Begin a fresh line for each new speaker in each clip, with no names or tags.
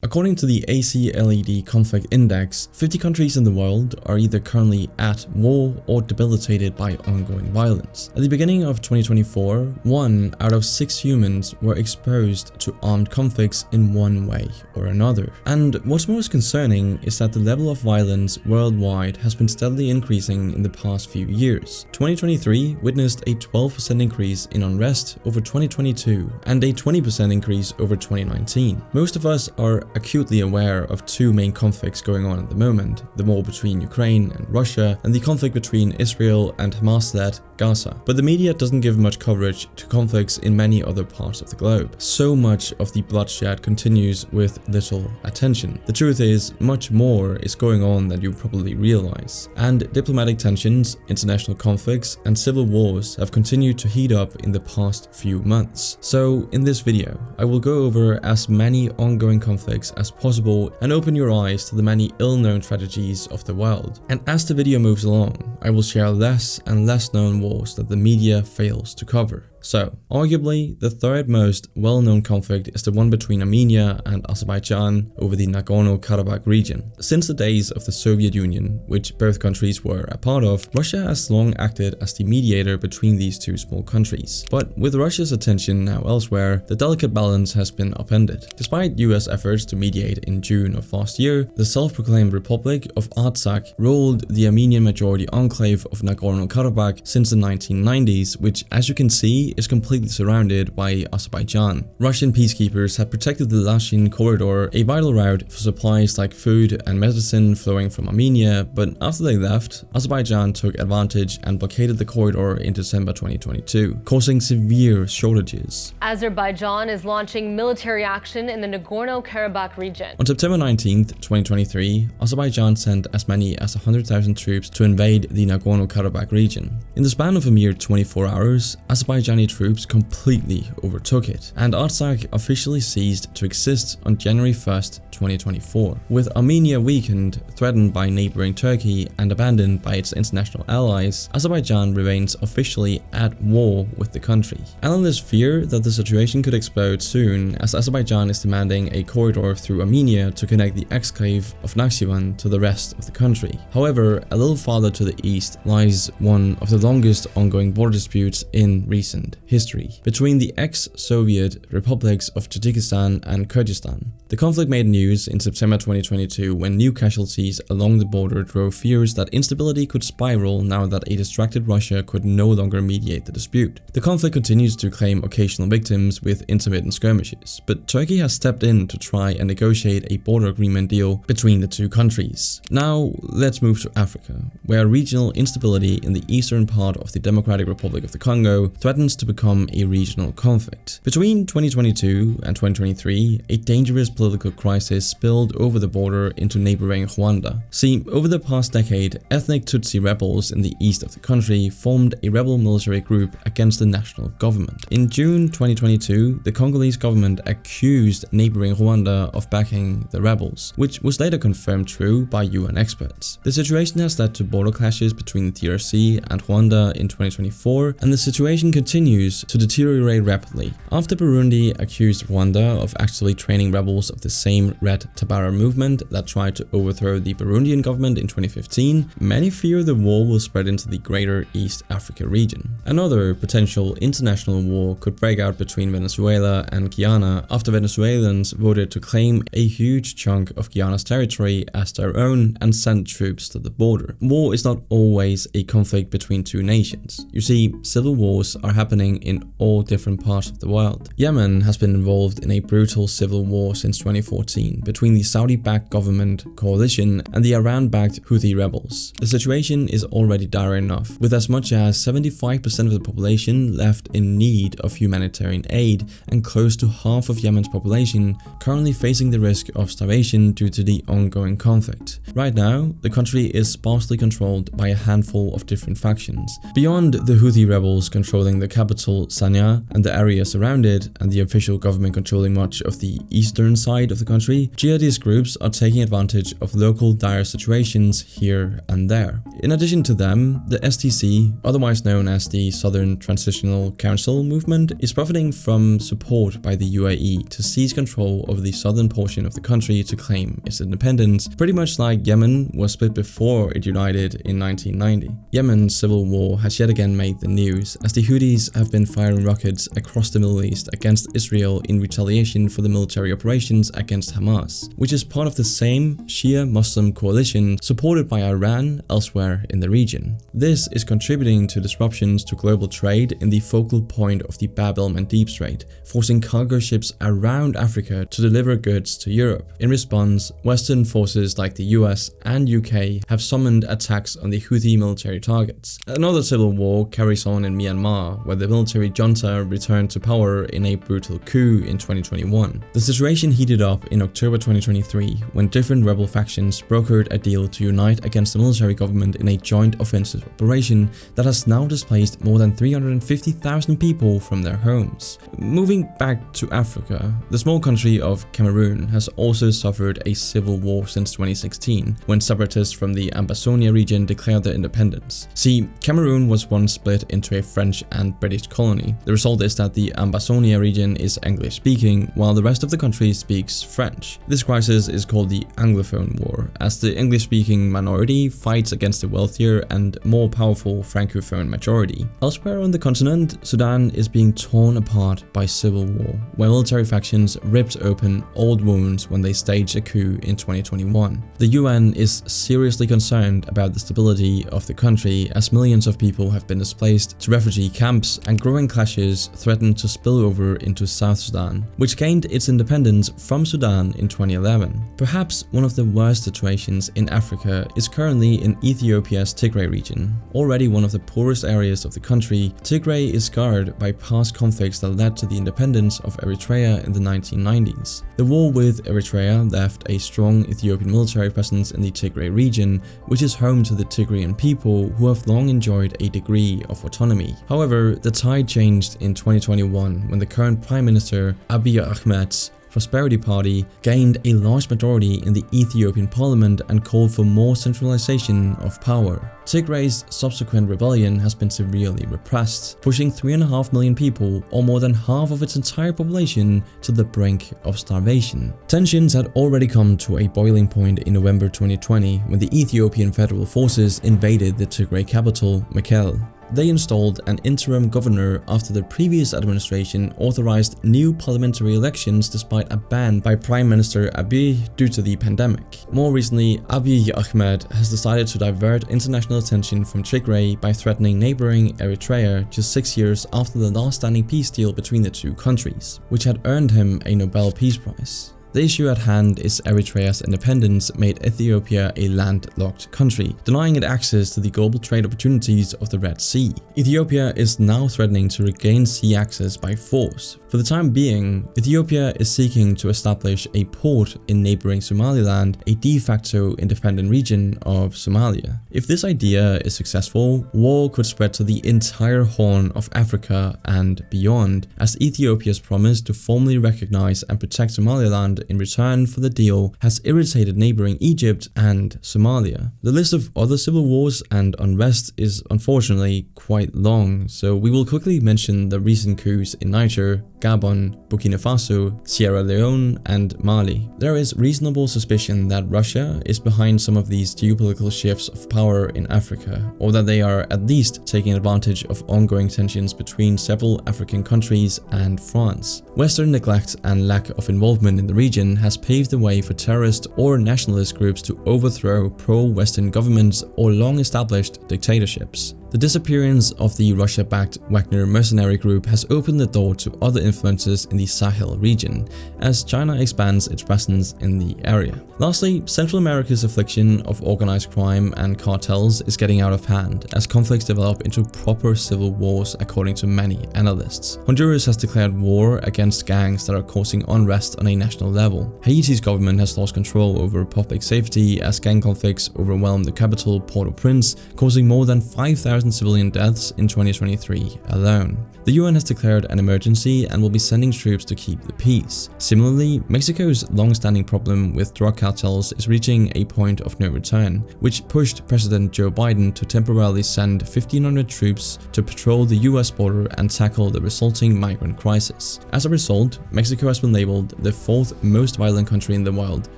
According to the ACLED Conflict Index, 50 countries in the world are either currently at war or debilitated by ongoing violence. At the beginning of 2024, 1 out of 6 humans were exposed to armed conflicts in one way or another. And what's most concerning is that the level of violence worldwide has been steadily increasing in the past few years. 2023 witnessed a 12% increase in unrest over 2022 and a 20% increase over 2019. Most of us are acutely aware of two main conflicts going on at the moment, the war between Ukraine and Russia and the conflict between Israel and Hamas-led Gaza. But the media doesn't give much coverage to conflicts in many other parts of the globe. So much of the bloodshed continues with little attention. The truth is, much more is going on than you probably realize. And diplomatic tensions, international conflicts, and civil wars have continued to heat up in the past few months. So in this video, I will go over as many ongoing conflicts as possible and open your eyes to the many ill-known tragedies of the world. And as the video moves along, I will share less and less known wars that the media fails to cover. So, arguably, the third most well-known conflict is the one between Armenia and Azerbaijan over the Nagorno-Karabakh region. Since the days of the Soviet Union, which both countries were a part of, Russia has long acted as the mediator between these two small countries. But with Russia's attention now elsewhere, the delicate balance has been upended. Despite US efforts to mediate in June of last year, the self-proclaimed Republic of Artsakh ruled the Armenian-majority enclave of Nagorno-Karabakh since the 1990s, which, as you can see, is completely surrounded by Azerbaijan. Russian peacekeepers had protected the Lashin corridor, a vital route for supplies like food and medicine flowing from Armenia, but after they left, Azerbaijan took advantage and blockaded the corridor in December 2022, causing severe shortages.
Azerbaijan is launching military action in the Nagorno-Karabakh region.
On September 19th, 2023, Azerbaijan sent as many as 100,000 troops to invade the Nagorno-Karabakh region. In the span of a mere 24 hours, Azerbaijani troops completely overtook it, and Artsakh officially ceased to exist on January 1st, 2024. With Armenia weakened, threatened by neighboring Turkey, and abandoned by its international allies, Azerbaijan remains officially at war with the country. Analysts fear that the situation could explode soon, as Azerbaijan is demanding a corridor through Armenia to connect the exclave of Nakhchivan to the rest of the country. However, a little farther to the east lies one of the longest ongoing border disputes in recent history, between the ex-Soviet republics of Tajikistan and Kyrgyzstan. The conflict made news in September 2022 when new casualties along the border drove fears that instability could spiral now that a distracted Russia could no longer mediate the dispute. The conflict continues to claim occasional victims with intermittent skirmishes, but Turkey has stepped in to try and negotiate a border agreement deal between the two countries. Now, let's move to Africa, where regional instability in the eastern part of the Democratic Republic of the Congo threatens to become a regional conflict. Between 2022 and 2023, a dangerous political crisis spilled over the border into neighboring Rwanda. See, over the past decade, ethnic Tutsi rebels in the east of the country formed a rebel military group against the national government. In June 2022, the Congolese government accused neighboring Rwanda of backing the rebels, which was later confirmed true by UN experts. The situation has led to border clashes between the DRC and Rwanda in 2024, and the situation continues to deteriorate rapidly. After Burundi accused Rwanda of actually training rebels of the same Red Tabara movement that tried to overthrow the Burundian government in 2015, many fear the war will spread into the greater East Africa region. Another potential international war could break out between Venezuela and Guyana after Venezuelans voted to claim a huge chunk of Guyana's territory as their own and send troops to the border. War is not always a conflict between two nations. You see, civil wars are happening in all different parts of the world. Yemen has been involved in a brutal civil war since 2014 between the Saudi-backed government coalition and the Iran-backed Houthi rebels. The situation is already dire enough, with as much as 75% of the population left in need of humanitarian aid and close to half of Yemen's population currently facing the risk of starvation due to the ongoing conflict. Right now, the country is sparsely controlled by a handful of different factions. Beyond the Houthi rebels controlling the capital capital Sana'a and the areas around it, and the official government controlling much of the eastern side of the country, jihadist groups are taking advantage of local dire situations here and there. In addition to them, the STC, otherwise known as the Southern Transitional Council movement, is profiting from support by the UAE to seize control over the southern portion of the country to claim its independence, pretty much like Yemen was split before it united in 1990. Yemen's civil war has yet again made the news, as the Houthis have been firing rockets across the Middle East against Israel in retaliation for the military operations against Hamas, which is part of the same Shia Muslim coalition supported by Iran elsewhere in the region. This is contributing to disruptions to global trade in the focal point of the Bab el-Mandeb Strait, forcing cargo ships around Africa to deliver goods to Europe. In response, Western forces like the US and UK have summoned attacks on the Houthi military targets. Another civil war carries on in Myanmar, where the military junta returned to power in a brutal coup in 2021. The situation heated up in October 2023 when different rebel factions brokered a deal to unite against the military government in a joint offensive operation that has now displaced more than 350,000 people from their homes. Moving back to Africa, the small country of Cameroon has also suffered a civil war since 2016, when separatists from the Ambazonia region declared their independence. See, Cameroon was once split into a French and British colony. The result is that the Ambazonia region is English-speaking, while the rest of the country speaks French. This crisis is called the Anglophone War, as the English-speaking minority fights against the wealthier and more powerful Francophone majority. Elsewhere on the continent, Sudan is being torn apart by civil war, where military factions ripped open old wounds when they staged a coup in 2021. The UN is seriously concerned about the stability of the country, as millions of people have been displaced to refugee camps, and growing clashes threaten to spill over into South Sudan, which gained its independence from Sudan in 2011. Perhaps one of the worst situations in Africa is currently in Ethiopia's Tigray region. Already one of the poorest areas of the country, Tigray is scarred by past conflicts that led to the independence of Eritrea in the 1990s. The war with Eritrea left a strong Ethiopian military presence in the Tigray region, which is home to the Tigrayan people who have long enjoyed a degree of autonomy. However, the tide changed in 2021 when the current Prime Minister Abiy Ahmed's Prosperity Party gained a large majority in the Ethiopian parliament and called for more centralization of power. Tigray's subsequent rebellion has been severely repressed, pushing 3.5 million people, or more than half of its entire population, to the brink of starvation. Tensions had already come to a boiling point in November 2020 when the Ethiopian Federal Forces invaded the Tigray capital, Mekelle. They installed an interim governor after the previous administration authorized new parliamentary elections despite a ban by Prime Minister Abiy due to the pandemic. More recently, Abiy Ahmed has decided to divert international attention from Tigray by threatening neighboring Eritrea just 6 years after the last standing peace deal between the two countries, which had earned him a Nobel Peace Prize. The issue at hand is Eritrea's independence made Ethiopia a landlocked country, denying it access to the global trade opportunities of the Red Sea. Ethiopia is now threatening to regain sea access by force. For the time being, Ethiopia is seeking to establish a port in neighboring Somaliland, a de facto independent region of Somalia. If this idea is successful, war could spread to the entire Horn of Africa and beyond, as Ethiopia's promise to formally recognize and protect Somaliland in return for the deal has irritated neighboring Egypt and Somalia. The list of other civil wars and unrest is unfortunately quite long, so we will quickly mention the recent coups in Niger, Gabon, Burkina Faso, Sierra Leone, and Mali. There is reasonable suspicion that Russia is behind some of these geopolitical shifts of power in Africa, or that they are at least taking advantage of ongoing tensions between several African countries and France. Western neglect and lack of involvement in the region has paved the way for terrorist or nationalist groups to overthrow pro-Western governments or long-established dictatorships. The disappearance of the Russia-backed Wagner mercenary group has opened the door to other influences in the Sahel region, as China expands its presence in the area. Lastly, Central America's affliction of organized crime and cartels is getting out of hand, as conflicts develop into proper civil wars according to many analysts. Honduras has declared war against gangs that are causing unrest on a national level. Haiti's government has lost control over public safety as gang conflicts overwhelm the capital Port-au-Prince, causing more than 5,000 100,000 civilian deaths in 2023 alone. The UN has declared an emergency and will be sending troops to keep the peace. Similarly, Mexico's long-standing problem with drug cartels is reaching a point of no return, which pushed President Joe Biden to temporarily send 1,500 troops to patrol the US border and tackle the resulting migrant crisis. As a result, Mexico has been labeled the 4th most violent country in the world,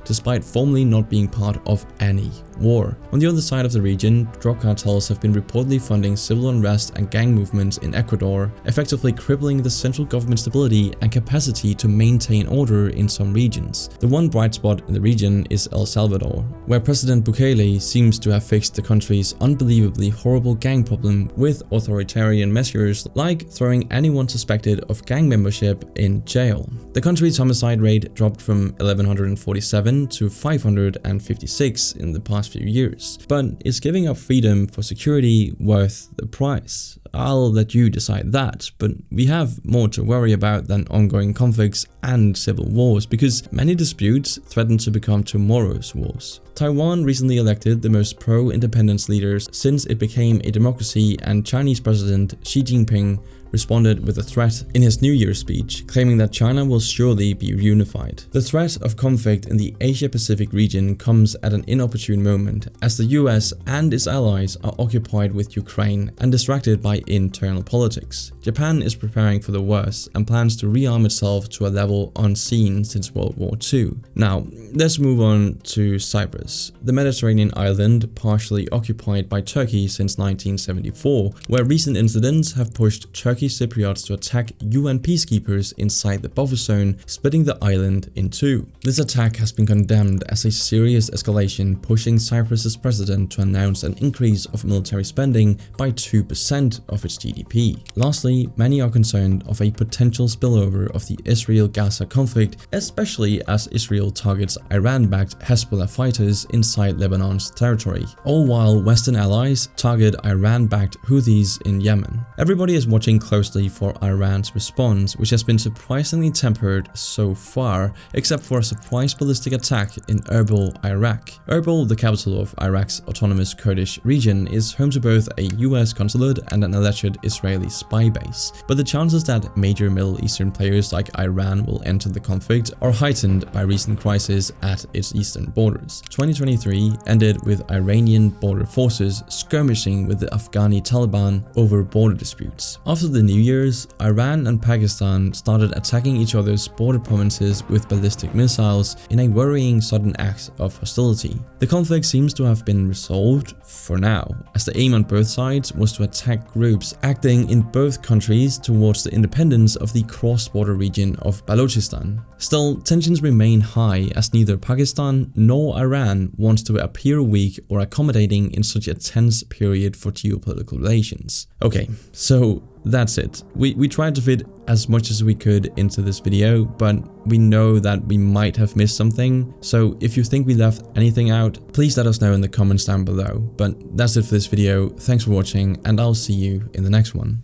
despite formally not being part of any war. On the other side of the region, drug cartels have been reportedly funding civil unrest and gang movements in Ecuador, effectively crippling the central government's stability and capacity to maintain order in some regions. The one bright spot in the region is El Salvador, where President Bukele seems to have fixed the country's unbelievably horrible gang problem with authoritarian measures like throwing anyone suspected of gang membership in jail. The country's homicide rate dropped from 1,147 to 556 in the past few years, but is giving up freedom for security worth the price? I'll let you decide that, but we have more to worry about than ongoing conflicts and civil wars, because many disputes threaten to become tomorrow's wars. Taiwan recently elected the most pro-independence leaders since it became a democracy, and Chinese President Xi Jinping responded with a threat in his New Year's speech, claiming that China will surely be reunified. The threat of conflict in the Asia-Pacific region comes at an inopportune moment, as the US and its allies are occupied with Ukraine and distracted by internal politics. Japan is preparing for the worst and plans to rearm itself to a level unseen since World War II. Now, let's move on to Cyprus, the Mediterranean island partially occupied by Turkey since 1974, where recent incidents have pushed Turkey Cypriots to attack UN peacekeepers inside the buffer zone, splitting the island in two. This attack has been condemned as a serious escalation, pushing Cyprus's president to announce an increase of military spending by 2% of its GDP. Lastly, many are concerned of a potential spillover of the Israel-Gaza conflict, especially as Israel targets Iran-backed Hezbollah fighters inside Lebanon's territory, all while Western allies target Iran-backed Houthis in Yemen. Everybody is watching closely for Iran's response, which has been surprisingly tempered so far, except for a surprise ballistic attack in Erbil, Iraq. Erbil, the capital of Iraq's autonomous Kurdish region, is home to both a US consulate and an alleged Israeli spy base, but the chances that major Middle Eastern players like Iran will enter the conflict are heightened by recent crises at its eastern borders. 2023 ended with Iranian border forces skirmishing with the Afghani Taliban over border disputes. After the New Year's, Iran and Pakistan started attacking each other's border provinces with ballistic missiles in a worrying sudden act of hostility. The conflict seems to have been resolved for now, as the aim on both sides was to attack groups acting in both countries towards the independence of the cross-border region of Balochistan. Still, tensions remain high as neither Pakistan nor Iran wants to appear weak or accommodating in such a tense period for geopolitical relations. Okay, so that's it. We tried to fit as much as we could into this video, but we know that we might have missed something, so if you think we left anything out, please let us know in the comments down below. But that's it for this video, thanks for watching, and I'll see you in the next one.